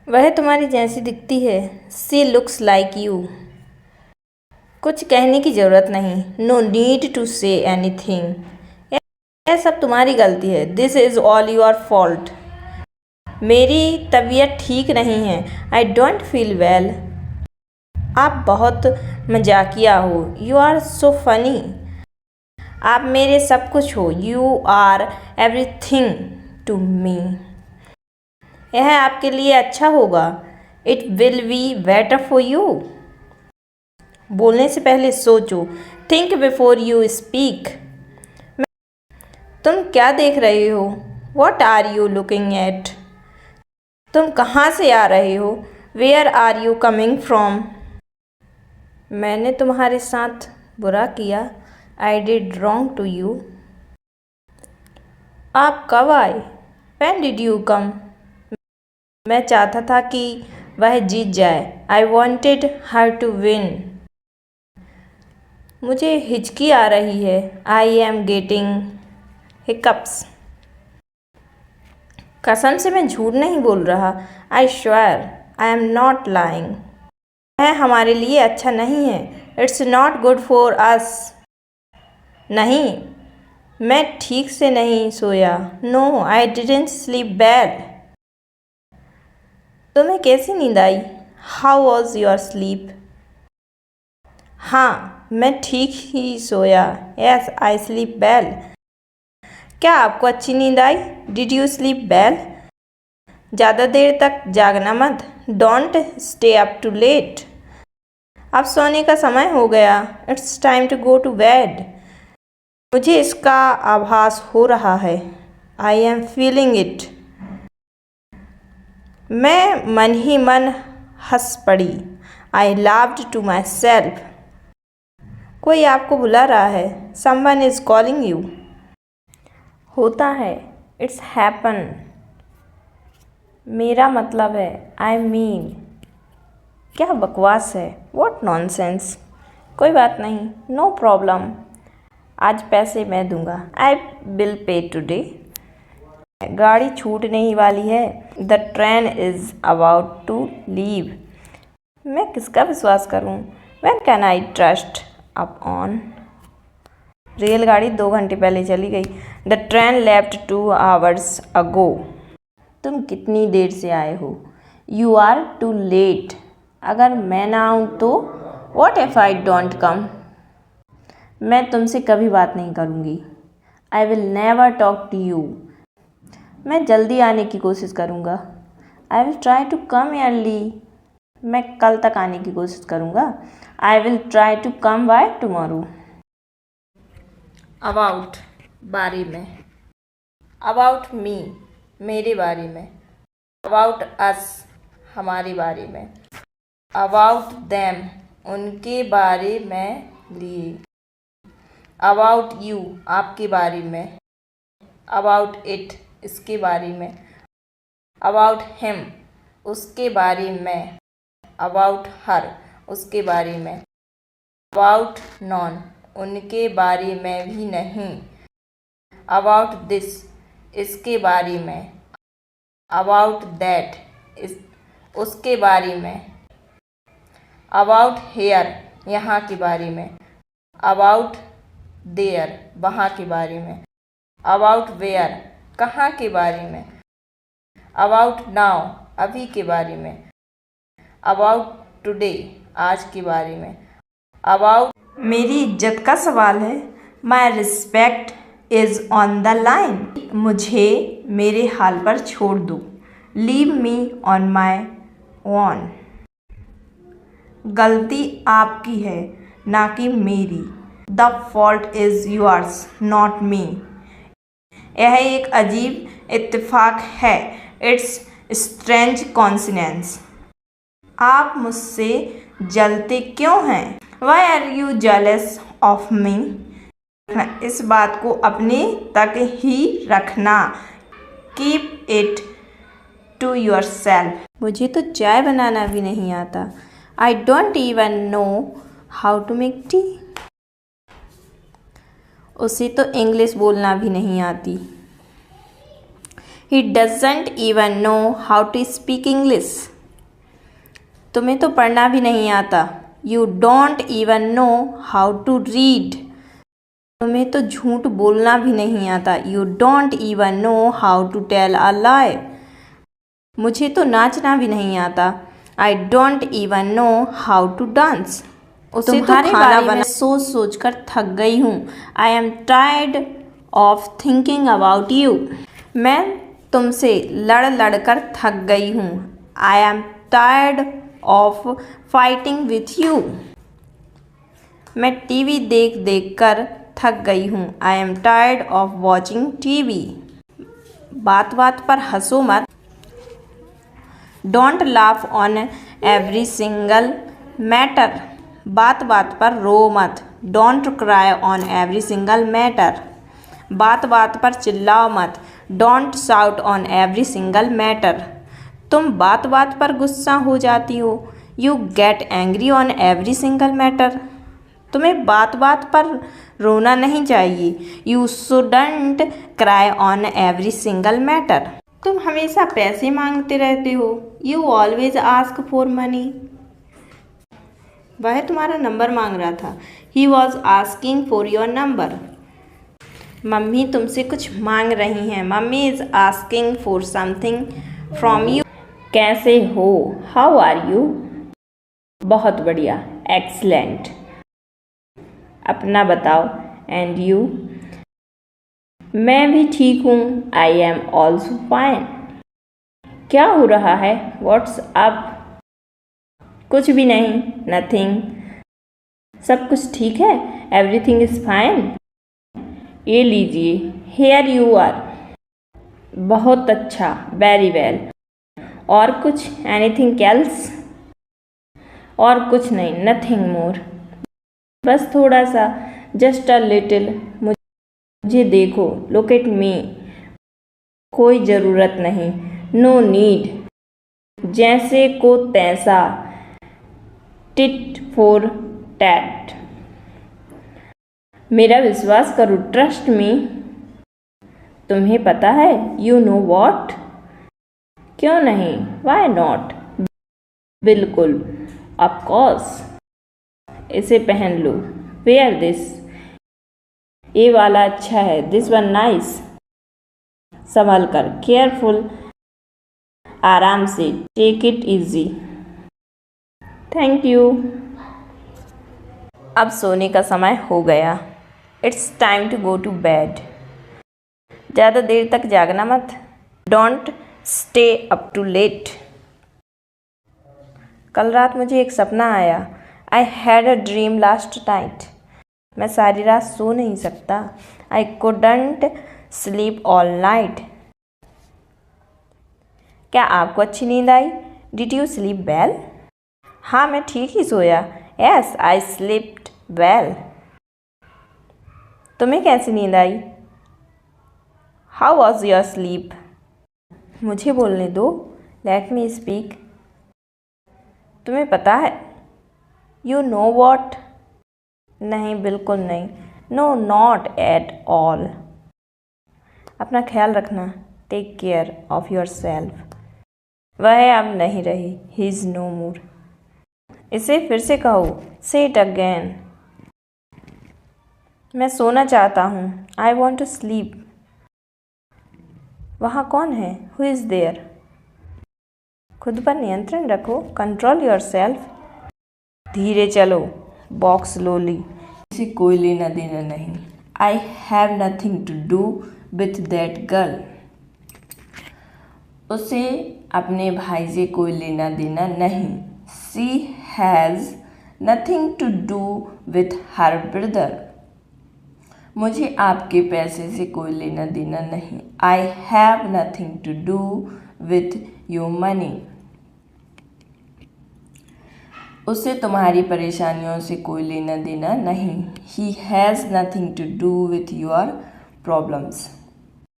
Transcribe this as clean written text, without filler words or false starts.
वह तुम्हारी जैसी दिखती है। She looks like you. कुछ कहने की ज़रूरत नहीं। No need to say anything. यह सब तुम्हारी गलती है। This is all your fault. मेरी तबीयत ठीक नहीं है। I don't feel well. आप बहुत मजाकिया हो। You are so funny. आप मेरे सब कुछ हो। You are everything to me. यह आपके लिए अच्छा होगा। It will be better for you. बोलने से पहले सोचो। Think before you speak. तुम क्या देख रहे हो? What are you looking at? तुम कहाँ से आ रहे हो? Where are you coming from? मैंने तुम्हारे साथ बुरा किया। I did wrong to you. आप कब आए? When did you come? मैं चाहता था कि वह जीत जाए। I wanted her to win. मुझे हिचकी आ रही है। I am getting hiccups. कसम से मैं झूठ नहीं बोल रहा। आई sure I am not lying. यह हमारे लिए अच्छा नहीं है। It's not good for us. नहीं, मैं ठीक से नहीं सोया। No I didn't sleep well. तुम्हें कैसी नींद आई? How was your sleep? हाँ, मैं ठीक ही सोया। Yes I sleep well. क्या आपको अच्छी नींद आई? Did you sleep well? ज़्यादा देर तक जागना मत। Don't stay up too late. अब सोने का समय हो गया। It's time to go to bed. मुझे इसका आभास हो रहा है। I am feeling it. मैं मन ही मन हंस पड़ी। I laughed to myself. कोई आपको बुला रहा है। Someone is calling you. होता है। It's happen. मेरा मतलब है आई मीन। क्या बकवास है। What nonsense. कोई बात नहीं। No problem. आज पैसे मैं दूंगा। I will pay today. गाड़ी छूटने ही वाली है। The train is about to leave. मैं किसका विश्वास करूं? When can I trust upon? रेलगाड़ी 2 घंटे पहले चली गई। The train left 2 hours ago. तुम कितनी देर से आए हो? You are too late. अगर मैं ना आऊँ तो? What if I don't come? मैं तुमसे कभी बात नहीं करूँगी। I will never talk to you. मैं जल्दी आने की कोशिश करूँगा। I will try to come early. मैं कल तक आने की कोशिश करूँगा। I will try to come by tomorrow. About, बारे में। अबाउट मी, मेरे बारे में। अबाउट अस, हमारे बारे में। अबाउट देम, उनके बारे में लिए। अबाउट यू, आपके बारे में। अबाउट इट, इसके बारे में। अबाउट हिम, उसके बारे में। अबाउट हर, उसके बारे में। अबाउट नॉन, उनके बारे में भी नहीं। अबाउट दिस, इसके बारे में। अबाउट दैट, उसके बारे में। अबाउट हेयर, यहाँ के बारे में। अबाउट देयर, वहाँ के बारे में। अबाउट वेयर, कहाँ के बारे में। अबाउट नाउ, अभी के बारे में। अबाउट टुडे, आज के बारे में। अबाउट, मेरी इज्जत का सवाल है। My respect is on the line. मुझे मेरे हाल पर छोड़ दो। Leave me on my own. गलती आपकी है, ना कि मेरी। The fault is yours, not me. यह एक अजीब इत्तेफाक है। It's strange coincidence. आप मुझसे जलते क्यों हैं? Why are you jealous of me? इस बात को अपने तक ही रखना। Keep it to yourself. मुझे तो चाय बनाना भी नहीं आता। I don't even know how to make tea. उसे तो इंग्लिश बोलना भी नहीं आती। He doesn't even know how to speak English. तुम्हें तो पढ़ना भी नहीं आता। You don't even know how to read. तुम्हें तो झूठ बोलना भी नहीं आता। You don't even know how to tell a lie. मुझे तो नाचना भी नहीं आता। I don't even know how to dance. उसे तो खाना बना सोच सोच कर थक गई हूँ। I am tired of thinking about you. मैं तुमसे लड़ लड़ कर थक गई हूँ। I am tired of fighting with you. मैं टीवी देख देख कर थक गई हूँ। I am tired of watching TV. बात बात पर हंसो मत। Don't laugh on every single matter. बात बात पर रो मत। Don't cry on every single matter. बात बात पर चिल्लाओ मत। Don't shout on every single matter. तुम बात बात पर गुस्सा हो जाती हो। You get angry on every single matter. तुम्हें बात बात पर रोना नहीं चाहिए। You shouldn't cry on every single matter. तुम हमेशा पैसे मांगते रहते हो। You always ask for money. वह तुम्हारा नंबर मांग रहा था। He was asking for your number. Mummy तुमसे कुछ मांग रही हैं। Mummy is asking for something from you. कैसे हो? How are you? बहुत बढ़िया, एक्सलेंट। अपना बताओ, एंड यू? मैं भी ठीक हूँ। I am also fine. क्या हो रहा है? What's up? कुछ भी नहीं, नथिंग। सब कुछ ठीक है? Everything is fine. ये लीजिए, हेयर यू आर। बहुत अच्छा, वेरी वेल। और कुछ? Anything else? और कुछ नहीं, नथिंग मोर। बस थोड़ा सा, जस्ट अ लिटिल। मुझे देखो, लुक एट मी। कोई ज़रूरत नहीं, नो नीड। जैसे को तैसा, टिट फॉर टैट। मेरा विश्वास करो, ट्रस्ट मी। तुम्हें पता है, यू नो वॉट? क्यों नहीं, वाई नॉट? बिल्कुल, ऑफकोर्स। इसे पहन लो। Where this. ये वाला अच्छा है। This one nice. संभल कर, केयरफुल, आराम से। Take it easy. Thank you. अब सोने का समय हो गया। It's time to go to bed. ज़्यादा देर तक जागना मत। Don't stay up too late. कल रात मुझे एक सपना आया। I had a dream last night. मैं सारी रात सो नहीं सकता। I couldn't sleep all night. क्या आपको अच्छी नींद आई? Did you sleep well? हाँ, मैं ठीक ही सोया। यस, आई स्लीप्ड वेल। तुम्हें कैसी नींद आई? How was your sleep? मुझे बोलने दो। Let me speak. तुम्हें पता है? You know what? नहीं, बिल्कुल नहीं। No, not at all. अपना ख्याल रखना। Take care of yourself. वह अब नहीं रही। He is no more. इसे फिर से कहो। से इट अगेन। मैं सोना चाहता हूँ। I want to sleep. वहाँ कौन है? Who is there? खुद पर नियंत्रण रखो। Control yourself. धीरे चलो। Walk slowly. इसे कोई लेना देना नहीं। I have nothing to do with that girl. उसे अपने भाई से कोई लेना देना नहीं। She has nothing to do with her brother. मुझे आपके पैसे से कोई लेना देना नहीं। I have nothing to do with your money. उसे तुम्हारी परेशानियों से कोई लेना देना नहीं। He has nothing to do with your problems.